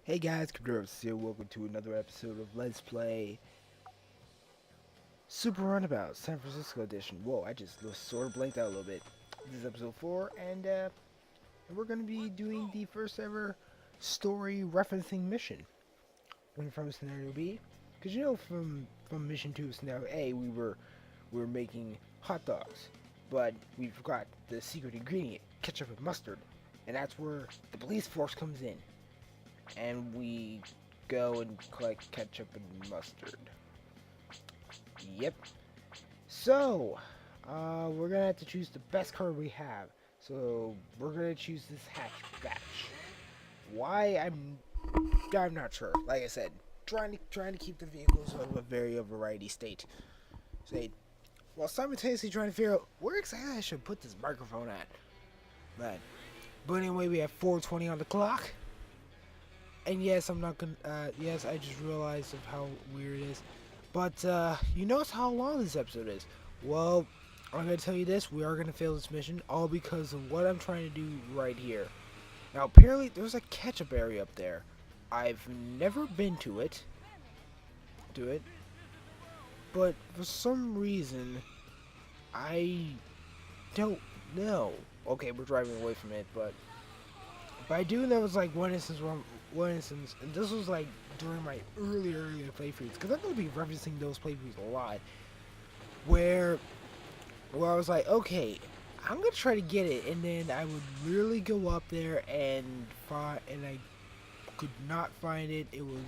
Hey guys, COMPUTEROSIS here. Welcome to another episode of Let's Play Super Runabout San Francisco Edition. Whoa, I just sort of blanked out a little bit. This is episode 4, and we're going to be doing the first ever story referencing mission from Scenario B. Because you know, from Mission 2 of Scenario A, we were making hot dogs, but we forgot the secret ingredient, ketchup and mustard, and that's where the police force comes in. And we go and collect ketchup and mustard. Yep. So, we're gonna have to choose the best car we have. So, we're gonna choose this hatchback. Why? I'm not sure. Like I said, trying to keep the vehicles of a variety state. While simultaneously trying to figure out where exactly I should put this microphone at. But anyway, we have 4:20 on the clock. And yes, I'm not gonna, yes, I just realized of how weird it is. But, you notice how long this episode is. Well, I'm gonna tell you this, we are gonna fail this mission, all because of what I'm trying to do right here. Now, apparently, there's a ketchup area up there. I've never been to it, but for some reason, I don't know. Okay, we're driving away from it, but I do know it's like one instance, and this was like during my earlier playthroughs, because I'm going to be referencing those playthroughs a lot, where I was like, okay, I'm going to try to get it, and then I would really go up there and I could not find it. It was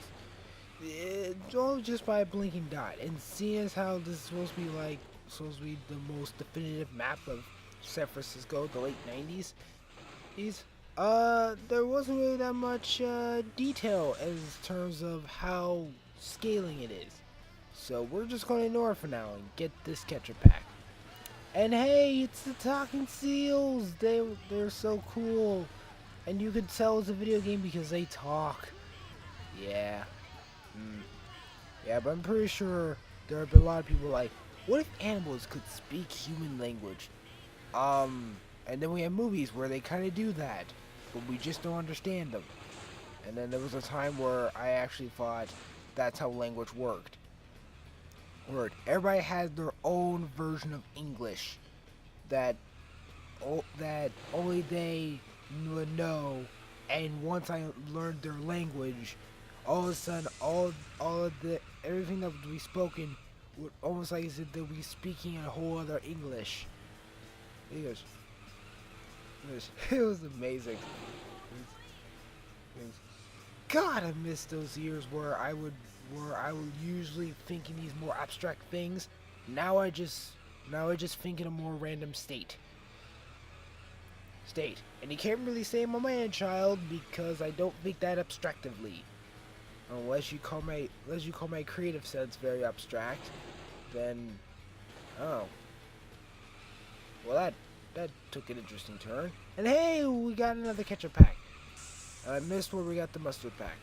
all just by a blinking dot, and seeing as how this is supposed to be the most definitive map of San Francisco, the late 90s, there wasn't really that much detail as terms of how scaling it is. So we're just going to ignore it for now and get this ketchup pack. And hey, it's the talking seals. They're so cool. And you could tell it's a video game because they talk. Yeah. Yeah, but I'm pretty sure there have been a lot of people like, what if animals could speak human language? And then we have movies where they kind of do that, but we just don't understand them. And then there was a time where I actually thought that's how language worked. Everybody has their own version of English that only they would know. And once I learned their language, all of a sudden, everything that would be spoken would almost like as if they would be speaking in a whole other English. It was amazing. God, I miss those years where I would usually think in these more abstract things. Now I just think in a more random state. And you can't really say I'm a man child because I don't think that abstractively. Unless you call my creative sense very abstract, then oh. Well, that took an interesting turn. And hey, we got another ketchup pack. I missed where we got the mustard pack.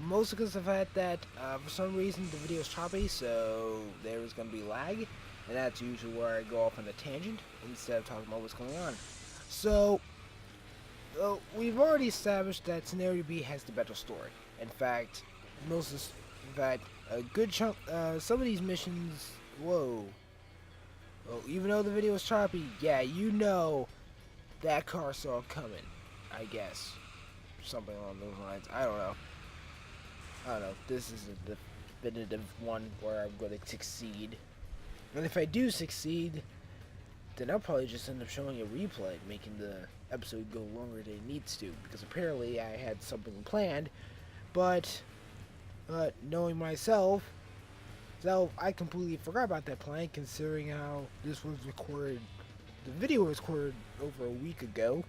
Mostly because of the fact that for some reason the video is choppy, so there is going to be lag. And that's usually where I go off on a tangent instead of talking about what's going on. So, we've already established that Scenario B has the better story. In fact, a good chunk, some of these missions, whoa. Well, even though the video was choppy, yeah, you know that car saw it coming, I guess. Something along those lines. I don't know. This is a definitive one where I'm going to succeed. And if I do succeed, then I'll probably just end up showing a replay, making the episode go longer than it needs to. Because apparently I had something planned, but knowing myself, so I completely forgot about that plan, considering how this was recorded. The video was recorded over a week ago,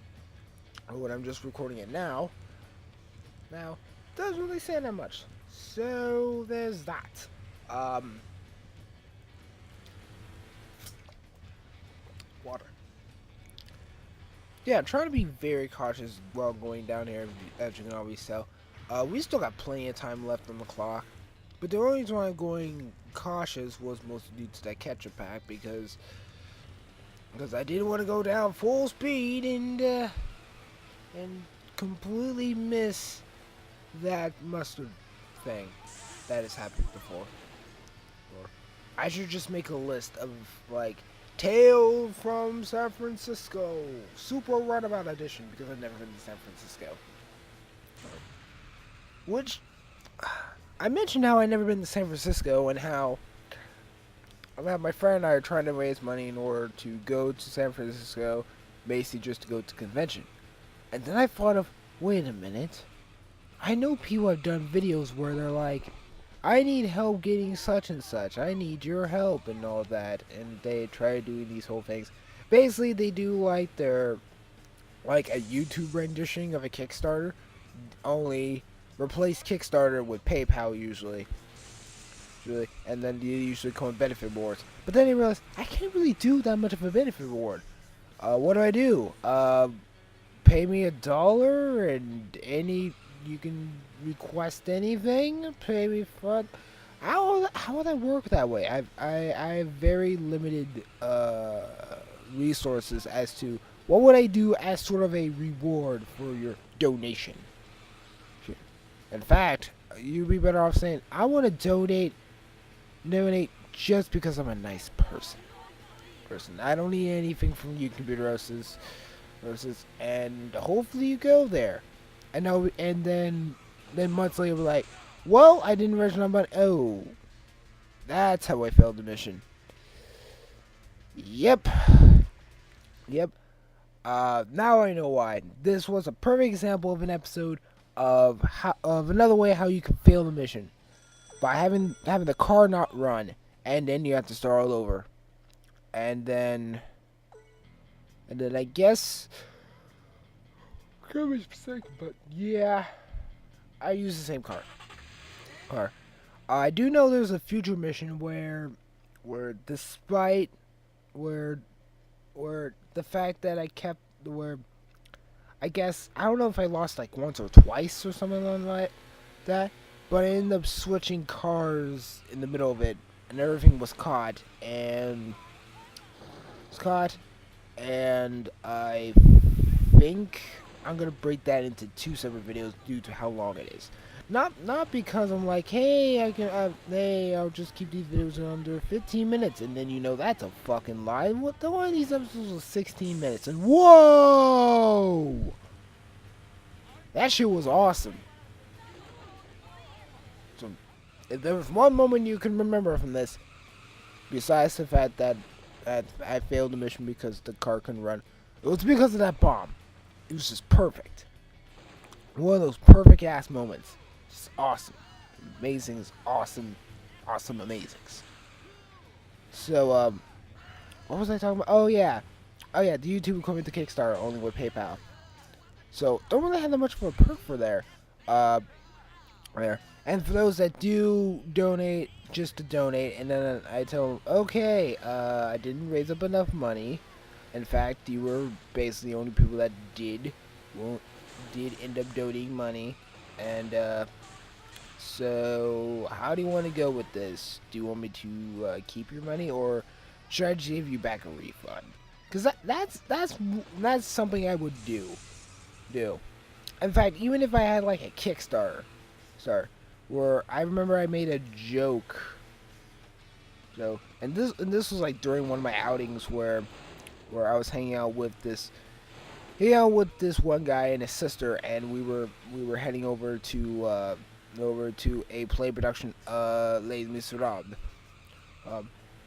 or when I'm just recording it now. Now, doesn't really say that much. So there's that. Water. Yeah, I'm trying to be very cautious while going down here, as you can always tell. We still got plenty of time left on the clock. But the only reason why I'm going cautious was mostly due to that ketchup pack, because I didn't want to go down full speed and completely miss that mustard thing that has happened before. Or I should just make a list of like Tale from San Francisco Super Runabout Edition because I've never been to San Francisco. Which I mentioned how I've never been to San Francisco and how my friend and I are trying to raise money in order to go to San Francisco, basically just to go to convention. And then I thought of, wait a minute. I know people have done videos where they're like, I need help getting such and such. I need your help and all that. And they try doing these whole things. Basically, they do like their, like a YouTube rendition of a Kickstarter. Only replace Kickstarter with PayPal usually. And then you usually come with benefit rewards. But then I realized, I can't really do that much of a benefit reward. What do? Pay me $1 and you can request anything. Pay me for. How will that work that way? I have very limited resources as to what would I do as sort of a reward for your donation. In fact, you'd be better off saying I want to donate just because I'm a nice person. I don't need anything from you, COMPUTEROSIS. And hopefully you go there. And then months later, we're like, well, I didn't register my money. Oh, that's how I failed the mission. Yep. Now I know why. This was a perfect example of an episode of another way how you can fail the mission by having the car not run, and then you have to start all over. And then I guess. But yeah, I use the same car. I do know there's a future mission where despite where the fact that I guess I don't know if I lost like once or twice or something like that, but I ended up switching cars in the middle of it, and everything was caught, and I think I'm gonna break that into 2 separate videos due to how long it is. Not because I'm like, hey, I'll just keep these videos under 15 minutes, and then that's a fucking lie. What the one of these episodes was 16 minutes, and whoa, that shit was awesome. So, if there was one moment you can remember from this, besides the fact that I failed the mission because the car couldn't run, it was because of that bomb. It was just perfect. One of those perfect ass moments. Just awesome. Amazing. Awesome. Awesome amazings. So, what was I talking about? Oh yeah, the YouTube equivalent to Kickstarter, only with PayPal. So, don't really have that much of a perk for there. There. And for those that do donate, just to donate, and then I tell them, okay, I didn't raise up enough money. In fact, you were basically the only people that did end up donating money. And so how do you want to go with this? Do you want me to keep your money, or should I just give you back a refund? Because that's something I would do. In fact, even if I had like a Kickstarter, where I remember I made a joke. So and this was like during one of my outings where I was hanging out with this one guy and his sister, and we were heading over to a play production, Les Miserables,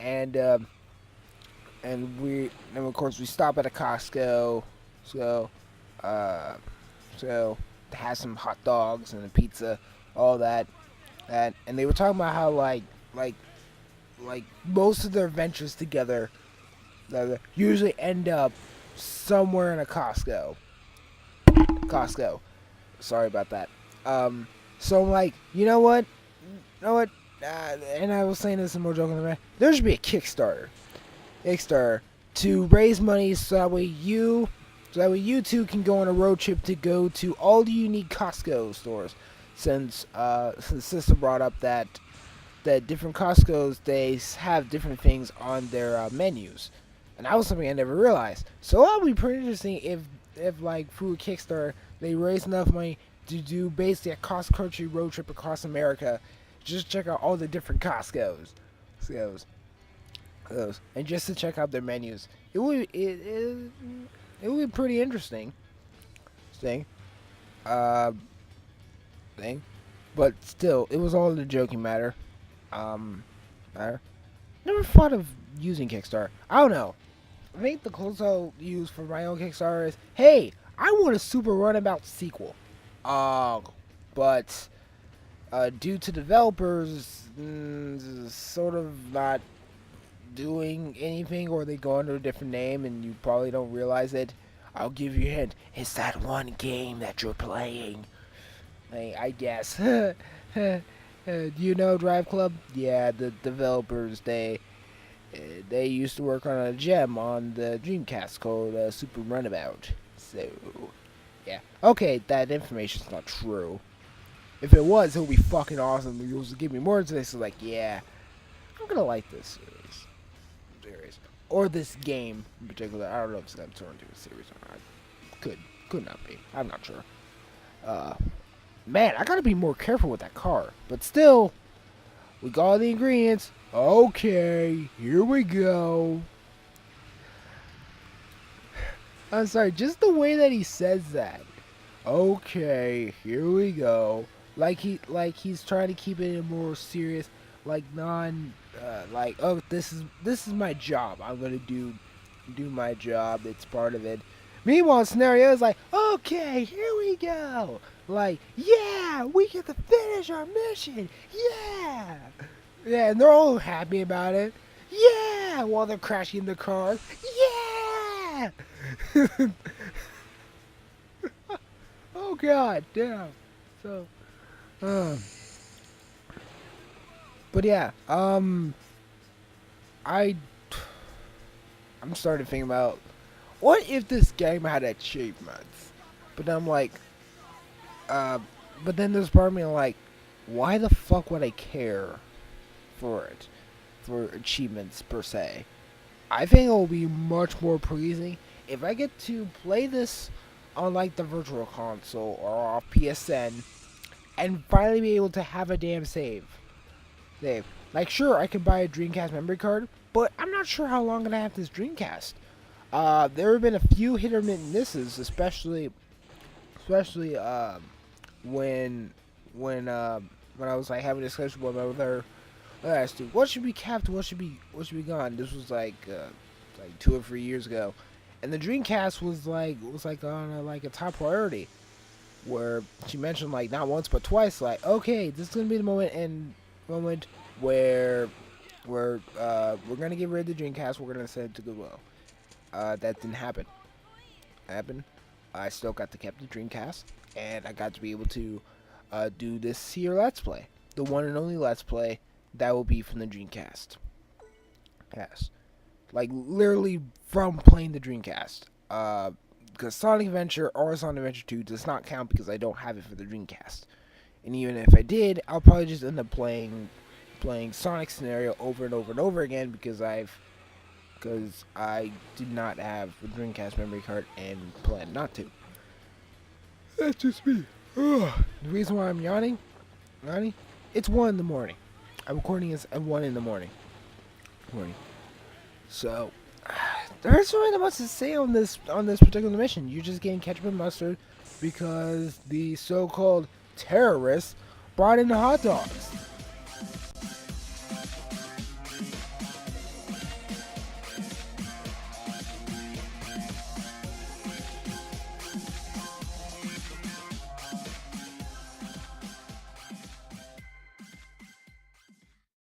and of course we stop at a Costco, so to have some hot dogs and a pizza, all that, and they were talking about how like most of their ventures together usually end up somewhere in a Costco. Sorry about that. So I'm like, you know what? And I was saying this in more joking than there should be a Kickstarter to raise money so that way you two can go on a road trip to go to all the unique Costco stores. Since Sister brought up that different Costco's, they have different things on their menus. And that was something I never realized. So that would be pretty interesting if like through a Kickstarter they raised enough money to do basically a cross-country road trip across America. Just check out all the different Costco's, and just to check out their menus. It would be pretty interesting thing. Uh, thing, but still, it was all in a joking matter. I never thought of using Kickstarter. I don't know. I think the closest I'll use for my own Kickstarter is, hey, I want a Super Runabout sequel. But due to developers sort of not doing anything, or they go under a different name and you probably don't realize it, I'll give you a hint. It's that one game that you're playing. I guess. Do you know Drive Club? Yeah, the developers, they used to work on a gem on the Dreamcast called Super Runabout. So, yeah. Okay, that information's not true. If it was, it would be fucking awesome. It was give me more to this. So like, yeah, I'm gonna like this series, or this game in particular. I don't know if it's gonna turn into a series or not. Could not be. I'm not sure. Man, I gotta be more careful with that car. But still, we got all the ingredients. Okay, here we go. I'm sorry, just the way that he says that. Okay, here we go. Like he's trying to keep it in more serious, like oh, this is my job. I'm gonna do my job. It's part of it. Meanwhile, the scenario is like, okay, here we go. Like, yeah, we get to finish our mission. Yeah. Yeah, and they're all happy about it. Yeah, while they're crashing the cars. Yeah. Oh god, damn. So, but yeah, I'm starting to think about, what if this game had achievements? But I'm like, but then there's part of me like, why the fuck would I care for it, for achievements per se? I think it will be much more pleasing if I get to play this on like the virtual console or off PSN and finally be able to have a damn save. Like, sure, I could buy a Dreamcast memory card, but I'm not sure how long I'm gonna have this Dreamcast. There have been a few hit or misses, especially when I was like having a discussion with my mother. I asked her, what should be capped, what should be gone. This was like 2 or 3 years ago, and the Dreamcast was on a top priority. Where she mentioned like not once but twice, like, okay, this is gonna be the moment where we're gonna get rid of the Dreamcast. We're gonna send it to Goodwill. That didn't happen. I still got to keep the Dreamcast, and I got to be able to do this here Let's Play, the one and only Let's Play that will be from the Dreamcast. Yes, like literally from playing the Dreamcast. Because Sonic Adventure or Sonic Adventure 2 does not count because I don't have it for the Dreamcast. And even if I did, I'll probably just end up playing Sonic Scenario over and over and over again because I did not have a Dreamcast memory card and plan not to. That's just me. Ugh. The reason why I'm yawning, it's 1 in the morning. I'm recording this at 1 in the morning. So, there's really not much to say on this particular mission. You're just getting ketchup and mustard because the so-called terrorists brought in the hot dogs.